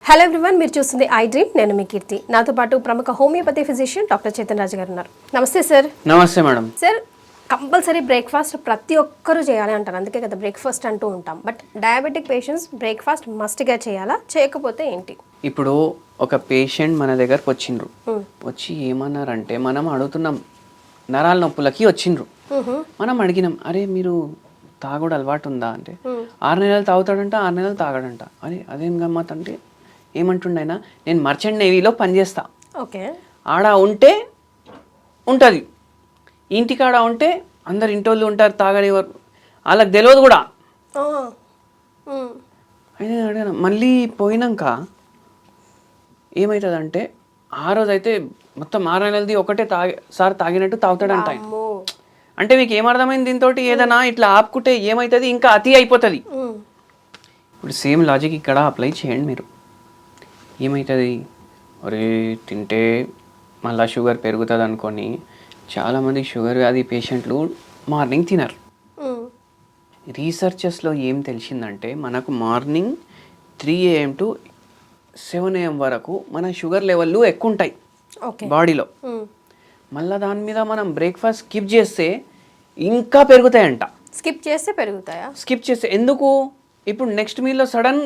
Hello everyone, మీరు చూస్తుంది I dream. నేను మీ కీర్తి. నాతో పాటు ప్రముఖ హోమియోపతి ఫిజిషియన్ డాక్టర్ చైతన్ రాజు గారు ఉన్నారు. నమస్తే సార్. నమస్తే మేడం. సార్, కంపల్సరీ బ్రేక్ఫాస్ట్ ప్రతి ఒక్కరూ చేయాలి అంటారు, అందుకే కదా బ్రేక్ఫాస్ట్ అంటూ ఉంటాం. బట్ డయాబెటిక్ పేషెంట్స్ బ్రేక్ఫాస్ట్ మస్ట్గా చేయాలా, చేయకపోతే ఏంటి? ఇప్పుడు ఒక పేషెంట్ మన దగ్గరకు వచ్చిండ్రు, వచ్చి ఏమన్నారంటే మనం అడుగుతున్నాం, నరాల నొప్పులకి వచ్చిండ్రు. మనం అడిగినాం, అరే మీరు తాగుడు అలవాటు ఉందా అంటే 6 నెలలు తాగుతాడంట, 6 నెలలు తాగడంట. అరే అదేం గమ్మత్ అంటే ఏమంటుండైనా, నేను మర్చెంట్ నేవీలో పనిచేస్తా, ఓకే, ఆడ ఉంటే ఉంటుంది, ఇంటికాడ ఉంటే అందరు ఇంటోళ్ళు ఉంటారు, తాగనివారు, వాళ్ళకి తెలియదు కూడా. అయితే అడిగాను, మళ్ళీ పోయినాక ఏమవుతుందంటే ఆ రోజు అయితే మొత్తం 6 నెలలది ఒకటే సార్ తాగినట్టు తాగుతాడంట ఆయన. అంటే మీకు ఏమర్థమైంది దీంతో? ఏదైనా ఇట్లా ఆపుకుంటే ఏమవుతుంది, ఇంకా అతి అయిపోతుంది. ఇప్పుడు సేమ్ లాజిక్ ఇక్కడ అప్లై చేయండి మీరు. ఏమవుతుంది, ఒరే తింటే మళ్ళీ షుగర్ పెరుగుతుంది అనుకొని చాలామంది షుగర్ వ్యాధి పేషెంట్లు మార్నింగ్ తినరు. రీసెర్చెస్లో ఏం తెలిసిందంటే మనకు మార్నింగ్ 3 AM to 7 AM వరకు మన షుగర్ లెవెల్లు ఎక్కువ ఉంటాయి బాడీలో. మళ్ళీ దాని మీద మనం బ్రేక్ఫాస్ట్ స్కిప్ చేస్తే ఇంకా పెరుగుతాయంట. స్కిప్ చేస్తే పెరుగుతాయా? స్కిప్ చేస్తే ఎందుకు? ఇప్పుడు నెక్స్ట్ మీల్లో సడన్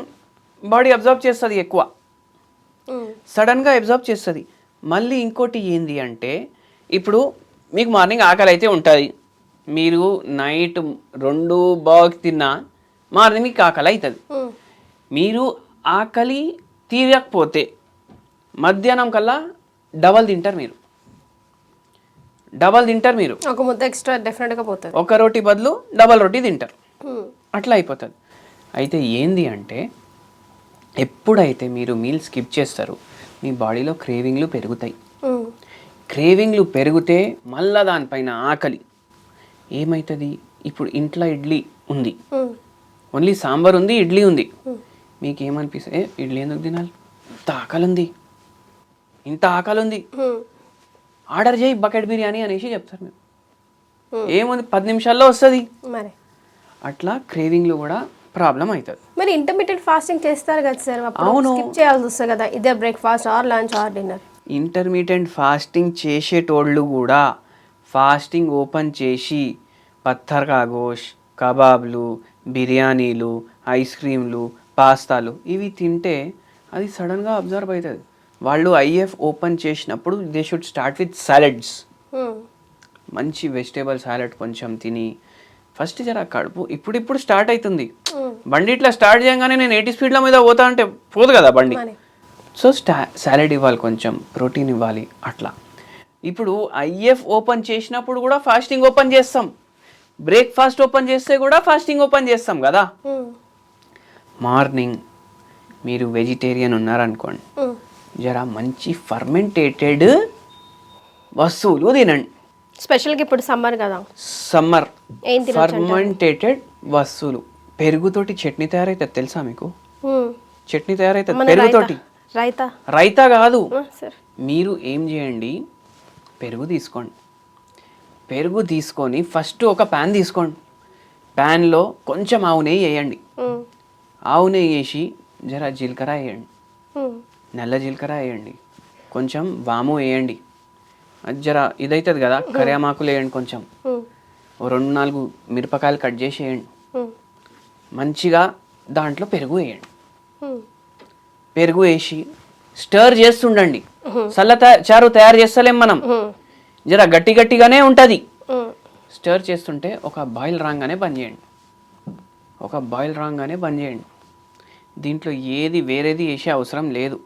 బాడీ అబ్జర్వ్ చేస్తుంది, ఎక్కువ సడన్గా అబ్జర్వ్ చేస్తుంది. మళ్ళీ ఇంకోటి ఏంది అంటే, ఇప్పుడు మీకు మార్నింగ్ ఆకలి అయితే ఉంటుంది, మీరు నైట్ 2 బాక్స్ తిన్నా మార్నింగ్ మీకు ఆకలి అవుతుంది. మీరు ఆకలి తీరకపోతే మధ్యాహ్నం కల్లా డబల్ తింటారు మీరు. ఒక ముద్ద ఎక్స్ట్రా డెఫినెట్గా పోతుంది. ఒక రోటీ బదులు డబల్ రోటీ తింటారు, అట్లా అయిపోతుంది. అయితే ఏంది అంటే, ఎప్పుడైతే మీరు మీల్ స్కిప్ చేస్తారో మీ బాడీలో క్రేవింగ్లు పెరుగుతాయి. క్రేవింగ్లు పెరిగితే మళ్ళా దానిపైన ఆకలి ఏమవుతుంది? ఇప్పుడు ఇంట్లో ఇడ్లీ ఉంది, ఓన్లీ సాంబార్ ఉంది, ఇడ్లీ ఉంది, మీకు ఏమనిపిస్తుంది? ఇడ్లీ ఎందుకు తినాలి, ఇంత ఆకలి ఉంది, ఆర్డర్ చేయి బకెట్ బిర్యానీ అనేసి చెప్తారు మీరు. ఏముంది, 10 నిమిషాల్లో వస్తుంది. అట్లా క్రేవింగ్లు కూడా ప్రాబ్లం అవుతుంది. మరి ఇంటర్మీడియట్ ఫాస్టింగ్ చేస్తారు కదా సార్, అవును, స్కిప్ చేయాల్సి వస్తుంది కదా, ఇదే breakfast or lunch or dinner. Intermediate fasting చేసేటోళ్ళు కూడా ఫాస్టింగ్ ఓపెన్ చేసి పత్తర్ కా గోష్, కబాబ్లు, బిర్యానీలు, ఐస్ క్రీమ్లు, పాస్తాలు ఇవి తింటే అది సడన్గా అబ్జర్వ్ అవుతుంది. వాళ్ళు ఐఎఫ్ ఓపెన్ చేసినప్పుడు they should start with salads. మంచి వెజిటేబుల్ సాలెడ్ కొంచెం తిని ఫస్ట్ జర కడుపు ఇప్పుడు స్టార్ట్ అవుతుంది. బండి ఇట్లా స్టార్ట్ చేయగానే నేను 80 స్పీడ్ల మీద పోతా అంటే పోదు కదా బండి. సో సాలెడ్ ఇవ్వాలి, కొంచెం ప్రోటీన్ ఇవ్వాలి. అట్లా ఇప్పుడు ఐఎఫ్ ఓపెన్ చేసినప్పుడు కూడా ఫాస్టింగ్ ఓపెన్ చేస్తాం, బ్రేక్ఫాస్ట్ ఓపెన్ చేస్తే కూడా ఫాస్టింగ్ ఓపెన్ చేస్తాం కదా. మార్నింగ్ మీరు వెజిటేరియన్ ఉన్నారనుకోండి, జరా మంచి ఫర్మెంటేటెడ్ వస్తువులు తినండి. స్పెషల్గా ఇప్పుడు సమ్మర్ కదా, సమ్మర్ ఫర్మెంటేటెడ్ వస్తువులు. పెరుగుతోటి చట్నీ తయారైతుంది తెలుసా మీకు? చట్నీ తయారైతుంది పెరుగుతోటి. రైతా కాదు, మీరు ఏం చేయండి, పెరుగు తీసుకొని ఫస్ట్ ఒక ప్యాన్ తీసుకోండి. ప్యాన్లో కొంచెం ఆవు నెయ్యి వేయండి. ఆవు నెయ్యి వేసి జరా జీలకర్ర వేయండి, నల్ల జీలకర్ర వేయండి, కొంచెం వాము వేయండి, అది జర ఇదవుతుంది కదా, కరియామాకులు వేయండి, కొంచెం 2-4 మిరపకాయలు కట్ చేసి వేయండి. మంచిగా దాంట్లో పెరుగు వేయండి. పెరుగు వేసి స్టర్ చేస్తుండండి. చారు తయారు చేస్తలేం మనం, జర గట్టిగానే ఉంటుంది. స్టర్ చేస్తుంటే ఒక బాయిల్ రాగానే బంద్ చేయండి. దీంట్లో ఏది వేరేది వేసే అవసరం లేదు.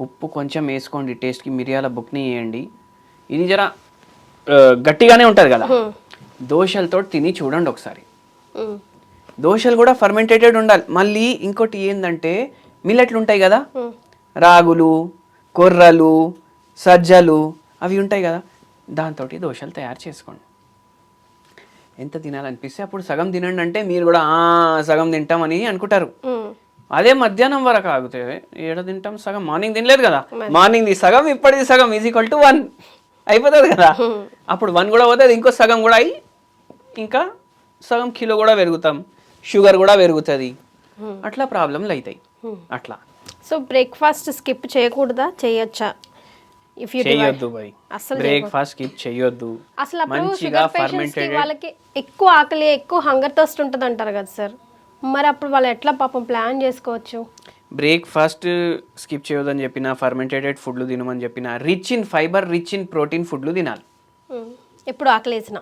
ఉప్పు కొంచెం వేసుకోండి టేస్ట్కి, మిరియాల బుక్ని వేయండి. ఇది జర గట్టిగానే ఉంటుంది కదా. దోశలతో తిని చూడండి ఒకసారి. దోశలు కూడా ఫర్మెంటేటెడ్ ఉండాలి. మళ్ళీ ఇంకోటి ఏంటంటే, మిల్లెట్లు ఉంటాయి కదా, రాగులు, కొర్రలు, సజ్జలు అవి ఉంటాయి కదా, దాంతో దోశలు తయారు చేసుకోండి. ఎంత తినాలనిపిస్తే అప్పుడు సగం తినండి. అంటే మీరు కూడా సగం తింటామని అనుకుంటారు. అదే మధ్యాహ్నం వరకు ఆగితే ఏడ తింటాం, సగం మార్నింగ్ తినలేదు కదా, మార్నింగ్ది సగం ఇప్పటిది సగం = 1 అయిపోతుంది కదా. అప్పుడు 1 కూడా పోతుంది, ఇంకో సగం కూడా అయ్యి ఇంకా సగం కిలో కూడా పెరుగుతాం, షుగర్ కూడా పెరుగుతుంది, అట్లా ప్రాబ్లంలు అవుతాయి. అట్లా సో బ్రేక్ఫాస్ట్ స్కిప్ చేయకూడదా, చేయొచ్చా? ఇఫ్ యూ చేయొద్దు బై, అసలు బ్రేక్ఫాస్ట్ స్కిప్ చేయొద్దు. అసలు అప్పుడు మంచిగా షుగర్ పేషెంట్స్ కి వాళ్ళకి ఎక్కువ ఆకలి, ఎక్కువ హంగర్ థర్స్ట్ ఉంటుంది అంటారు కదా సార్, మరి అప్పుడు వాళ్ళు ఎట్లా పాపం ప్లాన్ చేసుకోవచ్చు? బ్రేక్ఫాస్ట్ స్కిప్ చేయొద్దని చెప్పిన, ఫర్మెంటెడ్ ఫుడ్లు తినమని చెప్పిన, rich in fibre, rich in protein ఫుడ్లు తినాలి. ఎప్పుడు ఆకలి వేసిన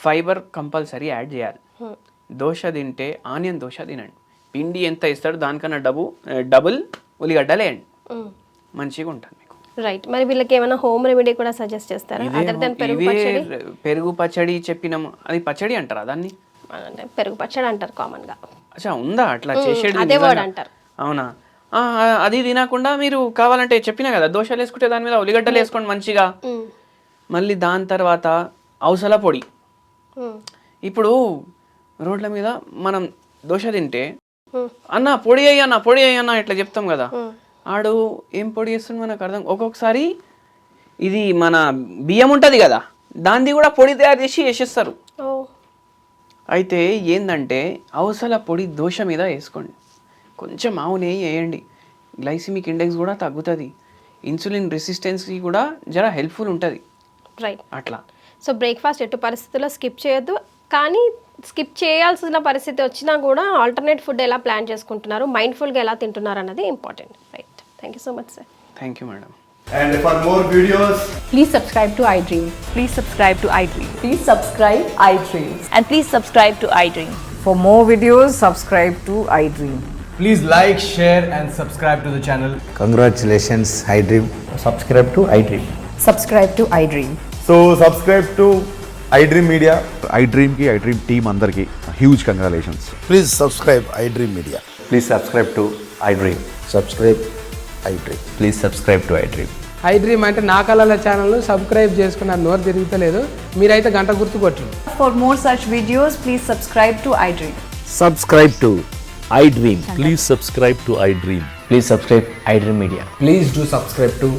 ఫైబర్ కంపల్సరీ యాడ్ చేయాలి. దోశ తింటే ఆనియన్ దోశ తినండి. పిండి ఎంత ఇస్తాడో దానికన్నా డబుల్ ఉల్లిగడ్డలు వేయండి, మంచిగా ఉంటుంది మీకు. రైట్. మరి వీళ్ళకి ఏమైనా హోమ్ రెమెడీ కూడా సజెస్ట్ చేస్తారా? అదర్ దెన్ పెరుగు పచ్చడి. పెరుగు పచ్చడి చెప్పినాము, అది పచ్చడి అంటారా దాన్ని? అంటే పెరుగు పచ్చడి అంటారు కామన్ గా. అచ్చా, ఉందా అట్లా చేసేది? అదే వర్డ్ అంటారు. అవునా? అది తినకుండా మీరు కావాలంటే చెప్పినా కదా, దోశలు వేసుకుంటే దాని మీద ఉల్లిగడ్డలు వేసుకోండి మంచిగా. మళ్ళీ దాని తర్వాత అవసల పొడి. ఇప్పుడు రోడ్ల మీద మనం దోశ తింటే అన్న పొడి అయ్యన్నా, పొడి అయ్యన్నా ఇట్లా చెప్తాం కదా, ఆడు ఏం పొడి చేస్తుంది మనకు అర్థం. ఒక్కొక్కసారి ఇది మన బియ్యం ఉంటుంది కదా, దాన్ని కూడా పొడి తయారు చేసి వేసేస్తారు. అయితే ఏంటంటే అవసల పొడి దోశ మీద వేసుకోండి, కొంచెం ఆవు నెయ్యి వేయండి, గ్లైసిమిక్ ఇండెక్స్ కూడా తగ్గుతుంది, ఇన్సులిన్ రెసిస్టెన్స్కి కూడా జర హెల్ప్ఫుల్ ఉంటుంది. రైట్. అట్లా. సో బ్రేక్ఫాస్ట్ ఎటు పరిస్థితుల్లో స్కిప్ చేయొద్దు, కానీ స్కిప్ చేయాల్సిన పరిస్థితి వచ్చినా కూడా ఆల్టర్నేట్ ఫుడ్ ఎలా ప్లాన్ చేసుకుంటున్నారు, మైండ్ఫుల్గా ఎలా తింటున్నారు అన్నది important. Right. Thank you so much sir. Thank you madam. And for more videos, Please subscribe to iDream. Please subscribe to iDream. Please subscribe iDream. And please subscribe to iDream. For more videos, subscribe to iDream. please like, share, and subscribe to the channel. Congratulations, iDream. Subscribe to iDream. Subscribe to iDream. So subscribe to iDream Media. iDream ki iDream team అందరికి huge congratulations. Please subscribe iDream Media. Please subscribe to iDream. Subscribe iDream. Please subscribe to iDream. iDream అంటే నా కళల ఛానల్ను subscribe చేసుకున్నారు, నోరు తిరుగుతలేదు, మీరైతే గంట గుర్తు కొట్టండి. For more such videos, please subscribe to iDream. Subscribe to iDream. Please subscribe to iDream. Please subscribe iDream Media. Please do subscribe to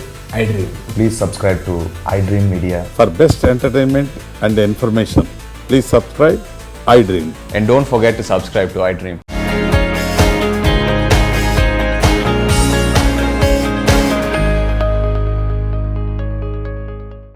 iDream. Please subscribe to iDream Media. For best entertainment and information, please subscribe iDream. And don't forget to subscribe to iDream.